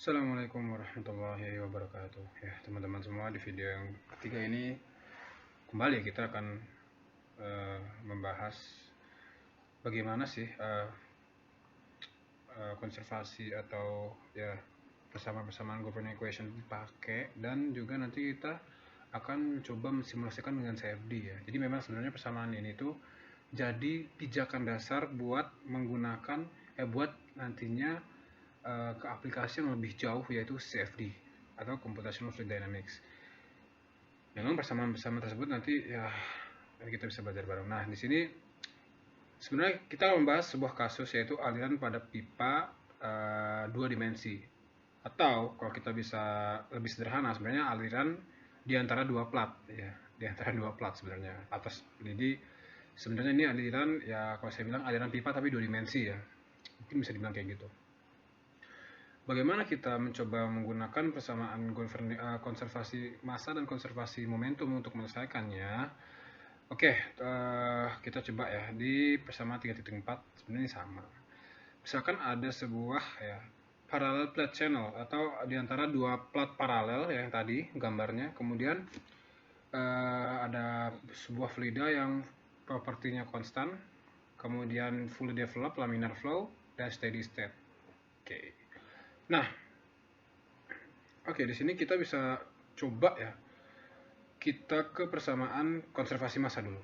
Assalamualaikum warahmatullahi wabarakatuh. Ya, teman-teman semua, di video yang ketiga ini kembali kita akan membahas bagaimana sih konservasi atau ya persamaan governance equation dipakai, dan juga nanti kita akan coba mensimulasikan dengan CFD ya. Jadi memang sebenarnya persamaan ini tuh jadi pijakan dasar buat menggunakan buat nantinya ke aplikasi yang lebih jauh, yaitu CFD atau Computational Fluid Dynamics. Memang persamaan-persamaan tersebut nanti ya kita bisa belajar bareng. Nah, di sini sebenarnya kita membahas sebuah kasus, yaitu aliran pada pipa dua dimensi, atau kalau kita bisa lebih sederhana, sebenarnya aliran di antara dua plat ya, di antara dua plat sebenarnya atas. Jadi sebenarnya ini aliran ya, kalau saya bilang aliran pipa tapi dua dimensi ya, mungkin bisa dibilang kayak gitu. Bagaimana kita mencoba menggunakan persamaan konservasi massa dan konservasi momentum untuk menyelesaikannya? Oke, kita coba ya di persamaan 3.4. Sebenarnya sama. Misalkan ada sebuah ya parallel plate channel, atau di antara dua plat paralel yang tadi gambarnya. Kemudian ada sebuah fluida yang propertinya konstan, kemudian fully developed, laminar flow, dan steady state. Oke. Nah, di sini kita bisa coba ya, kita ke persamaan konservasi massa dulu.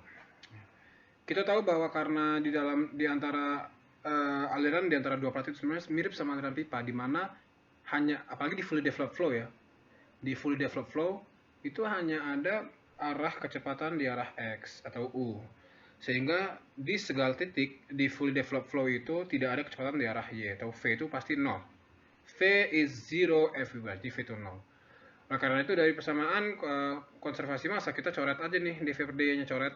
Kita tahu bahwa karena di antara aliran di antara dua plat itu sebenarnya mirip sama aliran pipa, di mana hanya, apalagi di fully developed flow ya, di fully developed flow itu hanya ada arah kecepatan di arah x atau u, sehingga di segala titik di fully developed flow itu tidak ada kecepatan di arah y, atau v itu pasti 0. V is zero everywhere, di V itu 0. Nah, karena itu dari persamaan konservasi massa kita coret aja nih dv per dy nya, coret,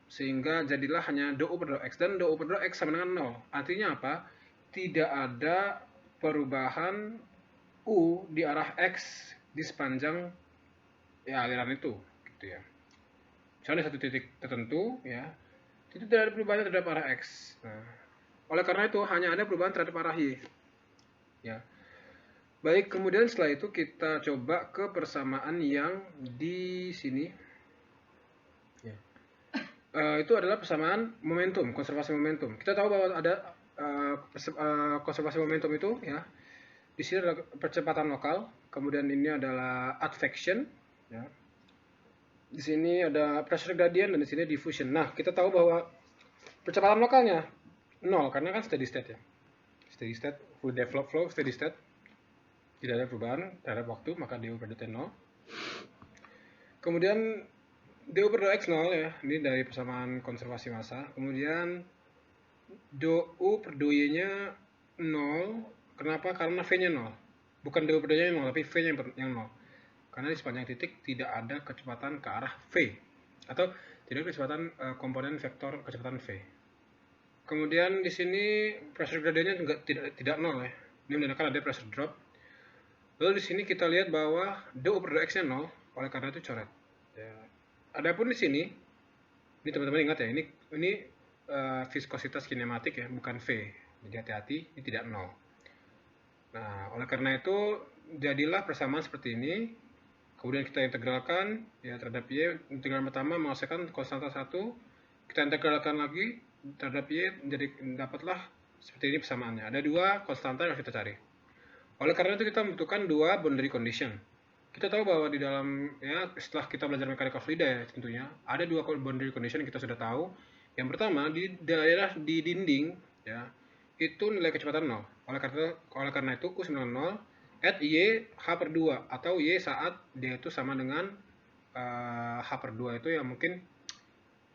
sehingga jadilah hanya dou per dou x, dan dou per dou x sama dengan 0. Artinya apa? Tidak ada perubahan u di arah x di sepanjang ya aliran itu, gitu ya. Misalnya satu titik tertentu ya, itu tidak ada perubahan terhadap arah x. Nah, oleh karena itu hanya ada perubahan terhadap arah y ya. Baik, kemudian setelah itu kita coba ke persamaan yang di sini. Ya. Itu adalah persamaan momentum, konservasi momentum. Kita tahu bahwa ada konservasi momentum itu ya. Di sini adalah percepatan lokal, kemudian ini adalah advection, ya. Di sini ada pressure gradient, dan di sini diffusion. Nah, kita tahu bahwa percepatan lokalnya 0 karena kan steady state ya. Steady state, full developed flow, steady state. Tidak ada perubahan terhadap waktu, maka du per dt 0. Kemudian du per dou x 0 ya, ini dari persamaan konservasi massa. Kemudian dou per dou y nya 0. Kenapa? Karena v nya 0. Bukan du per dou nya 0, tapi v nya yang 0. Karena di sepanjang titik tidak ada kecepatan ke arah v, atau tidak ada kecepatan komponen vektor kecepatan v. Kemudian di sini pressure gradientnya juga tidak 0 ya. Ini menandakan ada pressure drop. Lalu di sini kita lihat bahwa dou per dou x-nya 0, oleh karena itu coret. Ya. Adapun di sini, ini teman-teman ingat ya, ini viskositas kinematik ya, bukan V. Jadi hati-hati, ini tidak 0. Nah, oleh karena itu jadilah persamaan seperti ini. Kemudian kita integralkan ya terhadap y. Integral pertama menghasilkan konstanta 1. Kita integralkan lagi terhadap y, jadi dapatlah seperti ini persamaannya. Ada dua konstanta yang kita cari. Oleh karena itu kita membutuhkan dua boundary condition. Kita tahu bahwa di dalam ya, setelah kita belajar mekanika fluida ya, tentunya ada dua boundary condition yang kita sudah tahu. Yang pertama, di daerah di dinding ya, itu nilai kecepatan 0. Oleh karena itu Q 90 at y h per 2, atau y saat dia itu sama dengan h per 2 itu ya mungkin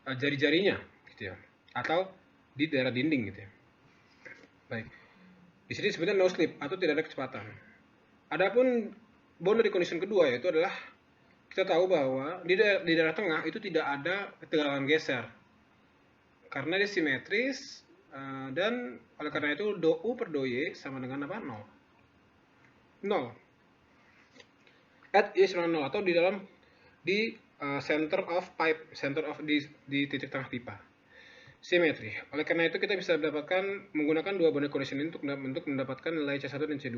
jari-jarinya gitu ya, atau di daerah dinding gitu ya. Baik. Di sini sebenarnya no slip atau tidak ada kecepatan. Adapun boundary condition kedua yaitu adalah kita tahu bahwa di daerah tengah itu tidak ada ketegangan geser karena dia simetris, dan oleh karena itu dou u per dou y sama dengan apa? 0. 0. At y sama 0, atau di dalam center of pipe, di titik tengah pipa. Simetri. Oleh karena itu kita bisa mendapatkan menggunakan dua boundary condition ini untuk mendapatkan nilai C1 dan C2.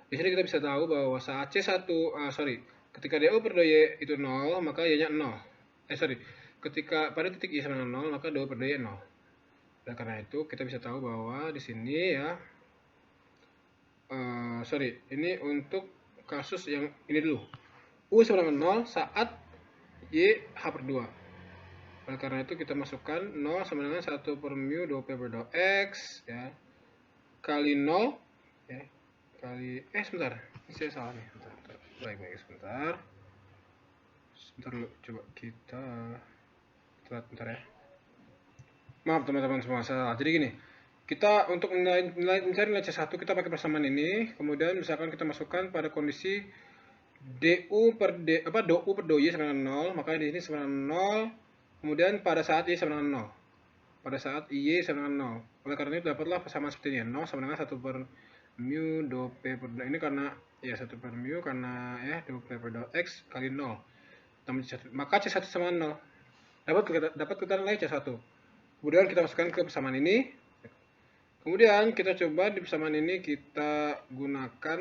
Di sini kita bisa tahu bahwa saat ketika DO per Y itu 0, maka Y-nya 0. Ketika pada titik Y sama dengan 0, maka DO per Y 0. Dan karena itu kita bisa tahu bahwa di sini ya, ini untuk kasus yang ini dulu. U sama dengan 0 saat Y H per 2. Oleh karena itu kita masukkan 0 sama dengan 1 per mu 2P per 2X ya, kali 0 ya, kali sebentar, ini saya salah nih, bentar. Baik sebentar dulu, coba kita telat bentar ya, maaf teman-teman semua, salah. Jadi gini, kita untuk mencari nilai C1 kita pakai persamaan ini, kemudian misalkan kita masukkan pada kondisi DU per Y sama dengan 0, maka di sini sama dengan 0, kemudian pada saat Y sama dengan 0. Pada saat Y sama dengan 0. Oleh karena itu dapatlah persamaan seperti ini. 0 sama dengan 1 per mu 2P per 2. Ini karena ya 1 per mu karena ya 2P per 2X kali 0. Maka C1 sama 0. Dapat kita nilai C1. Kemudian kita masukkan ke persamaan ini. Kemudian kita coba di persamaan ini kita gunakan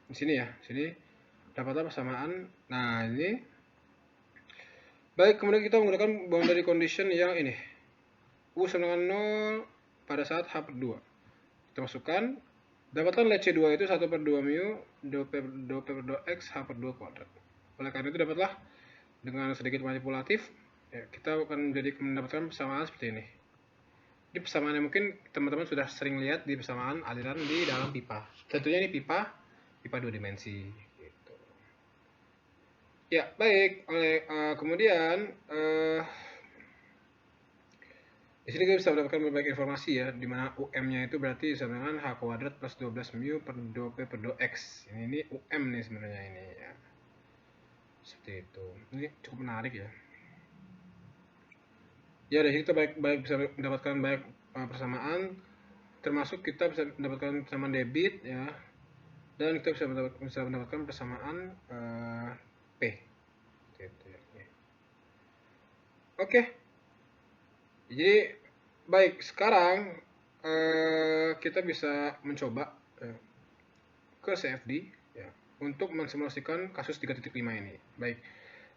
di sini ya. Sini dapatlah persamaan. Nah, ini. Baik, kemudian kita menggunakan boundary condition yang ini. U sama dengan 0 pada saat H per 2. Kita masukkan, dapatkan nilai C2 itu 1 per 2 mu 2P per 2X H per 2 kuadrat. Oleh karena itu dapatlah dengan sedikit manipulatif, ya, kita akan mendapatkan persamaan seperti ini. Ini persamaan yang mungkin teman-teman sudah sering lihat di persamaan aliran di dalam pipa. Tentunya ini pipa 2 dimensi. Gitu. Ya, baik. Kemudian di sini kita bisa mendapatkan berbagai informasi ya, di mana UM-nya itu berarti sama dengan H kuadrat plus 12 mu per 2P per 2X. Ini UM nih sebenarnya ini ya. Seperti itu. Ini cukup menarik ya. Ya, dari situ kita bisa mendapatkan banyak persamaan, termasuk kita bisa mendapatkan persamaan debit ya. Dan kita bisa mendapatkan persamaan P. Gitu ya. Oke. Jadi baik, sekarang kita bisa mencoba ke CFD ya, untuk mensimulasikan kasus 3.5 ini. Baik,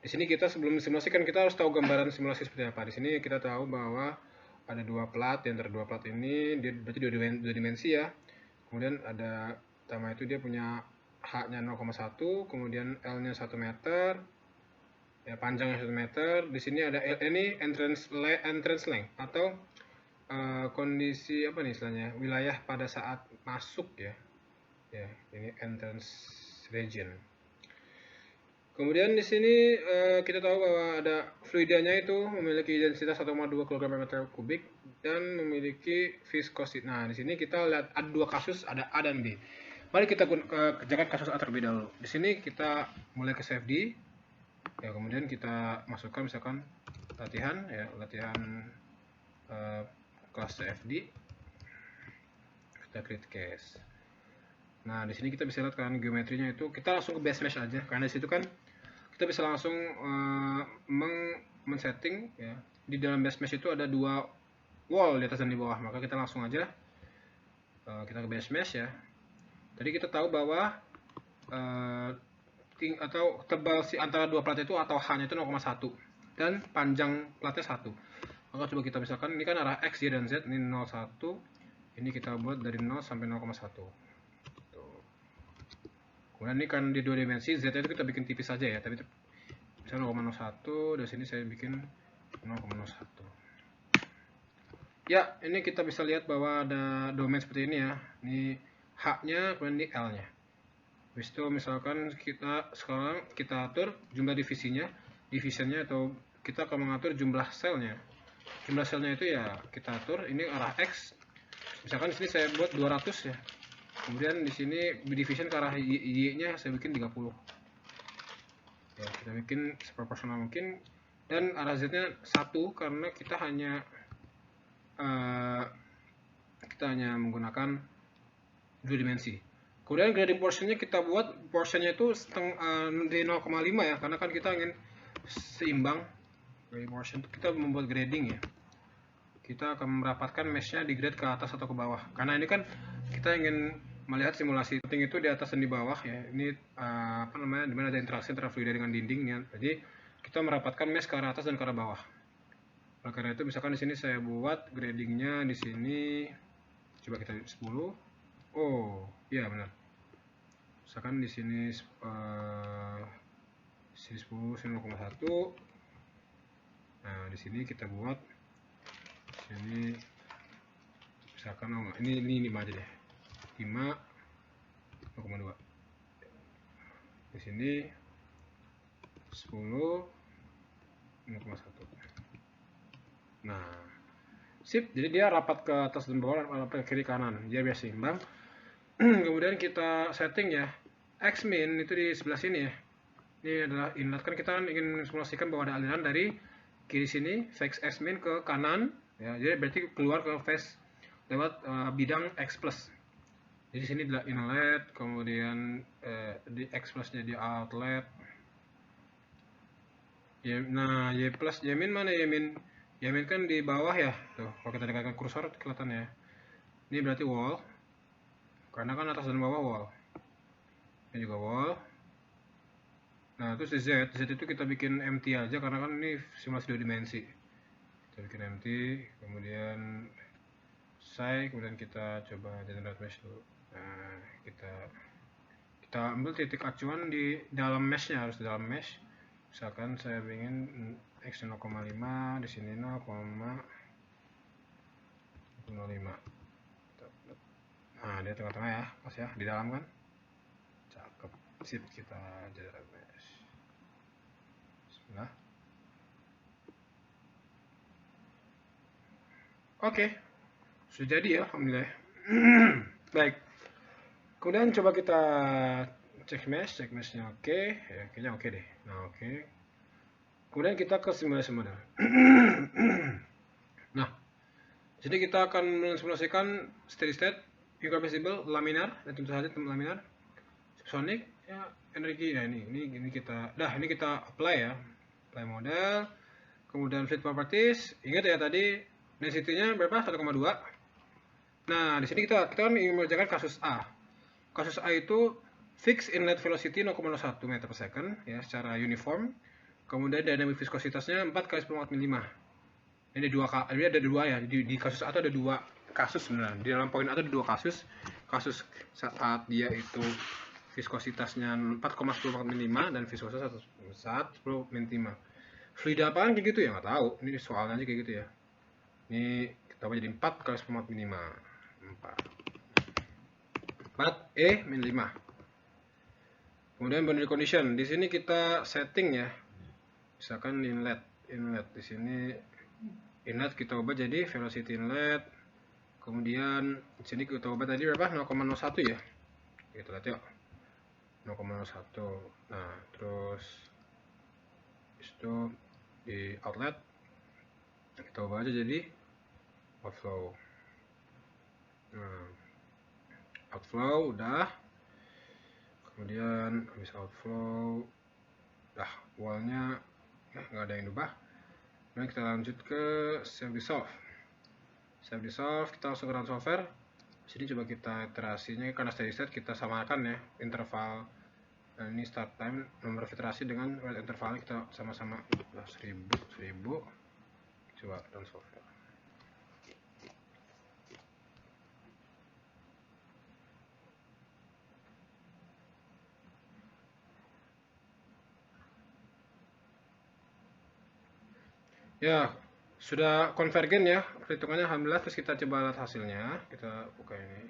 di sini kita sebelum mensimulasikan kita harus tahu gambaran simulasi seperti apa. Di sini kita tahu bahwa ada dua plat, di antara dua plat ini dia berarti dua dimensi ya. Kemudian ada pertama itu dia punya H-nya 0,1, kemudian L-nya 1 meter. Ya, panjangnya 1 meter. Di sini ada ini entrance length atau kondisi apa nih istilahnya, wilayah pada saat masuk ya. Ya, ini entrance region. Kemudian di sini kita tahu bahwa ada fluidanya itu memiliki densitas 1,2 kg per meter kubik dan memiliki viscosity. Nah, di sini kita lihat ada dua kasus, ada A dan B. Mari kita kerjakan kasus A terlebih dahulu. Di sini kita mulai ke CFD. Ya, kemudian kita masukkan misalkan latihan kelas CFD, kita create case. Nah, di sini kita bisa lihat kan geometrinya itu kita langsung ke base mesh aja, karena di situ kan kita bisa langsung men-setting ya. Di dalam base mesh itu ada dua wall di atas dan di bawah, maka kita langsung aja kita ke base mesh ya. Tadi kita tahu bahwa atau tebal antara dua plat itu atau H-nya itu 0,1 dan panjang platnya 1. Maka coba kita misalkan ini kan arah X, Y, dan Z, ini 0,1, ini kita buat dari 0 sampai 0,1. Kemudian ini kan di dua dimensi, Z itu kita bikin tipis saja ya, tapi misalnya 0,01, dari sini saya bikin 0,01. Ya, ini kita bisa lihat bahwa ada domain seperti ini ya. Ini H-nya, kemudian ini L-nya. Habis itu misalkan sekarang kita atur jumlah divisionnya atau kita akan mengatur jumlah selnya. Jumlah selnya itu ya kita atur, ini arah X. Misalkan di sini saya buat 200 ya. Kemudian di sini division ke arah Y-nya saya bikin 30. Ya, kita bikin seproporsional mungkin, dan arah Z-nya 1 karena kita hanya menggunakan dua dimensi. Kemudian grading portionnya kita buat portionnya itu di 0,5 ya, karena kan kita ingin seimbang. Grading portion kita membuat grading ya. Kita akan merapatkan meshnya di grade ke atas atau ke bawah, karena ini kan kita ingin melihat simulasi setting itu di atas dan di bawah ya. Ini apa namanya, dimana ada interaksi antara fluida dengan dindingnya. Jadi kita merapatkan mesh ke arah atas dan ke arah bawah. Oleh karena itu misalkan di sini saya buat gradingnya di sini, coba kita 10. Oh iya benar. Misalkan di sini sini 10, sini 0,1. Nah di sini kita buat sini misalkan ini 5 aja deh, 5 0,2. Di sini 10 0,1. Nah sip, jadi dia rapat ke atas dan bawah, rapat ke kiri kanan, dia biar seimbang. Kemudian kita setting ya, X-min itu di sebelah sini ya. Ini adalah inlet, kan kita ingin simulasikan bahwa ada aliran dari kiri sini fix X-min ke kanan ya, jadi berarti keluar ke phase lewat bidang X plus. Jadi sini adalah inlet, kemudian di X plusnya di outlet ya. Nah Y plus, Y min mana Y min? Y min kan di bawah ya, tuh kalau kita dekatkan kursor kelihatan ya. Ini berarti wall, karena kan atas dan bawah wall. Ini juga wall. Nah terus di Z itu kita bikin empty aja karena kan ini simulasi 2 dimensi. Kita bikin empty, kemudian say, kemudian kita coba generate mesh dulu. Nah kita ambil titik acuan di dalam meshnya, harus di dalam mesh. Misalkan saya ingin x 0,5, di sini 0,05. Nah dia tengah-tengah ya, pas ya, di dalam kan. Cakep, sip, kita generate mesh. Bismillah. Oke, sudah jadi ya, alhamdulillah. Baik, kemudian coba kita cek meshnya oke, ya kayaknya oke deh. Nah oke, kemudian kita ke simulasi model. Nah, jadi kita akan mensimulasikan steady state, incompressible, laminar, dan tentu saja laminar, subsonic, ya energi. Nah ini kita apply ya, apply model, kemudian fluid properties. Ingat ya tadi density-nya berapa? 1,2. Nah di sini kita kan ingin mengerjakan kasus A. Kasus A itu fix inlet velocity 0,01 meter per second ya secara uniform. Kemudian dynamic viscositasnya 4 kali 10 mm. Ini ada dua ya. Di kasus A itu ada dua kasus sebenarnya. Di dalam poin A itu ada dua kasus. Kasus saat dia itu viskositasnya 4,10 mm dan viskositas saat 10 mm. Fluida apaan kayak gitu ya, nggak tahu. Ini soalnya aja kayak gitu ya. Ini kita ubah jadi 4 kali 10 mm. 4 min 5. Kemudian boundary condition, di sini kita setting ya. Misalkan inlet di sini inlet kita ubah jadi velocity inlet. Kemudian di sini kita ubah tadi berapa? 0,01 ya. Kita lihat yuk. 0,01. Nah, terus itu di outlet kita ubah aja jadi outflow. Nah, outflow udah, kemudian habis outflow udah, wallnya nggak ada yang ubah. Kemudian kita lanjut ke self dissolve. Kita langsung ke run solver. Sini coba kita iterasinya, karena steady state kita samakan ya interval. Nah, ini start time, nomor iterasi dengan intervalnya kita sama-sama 1000. Coba run solver. Ya, sudah konvergen ya perhitungannya, alhamdulillah. Terus kita coba lihat hasilnya, kita buka ini.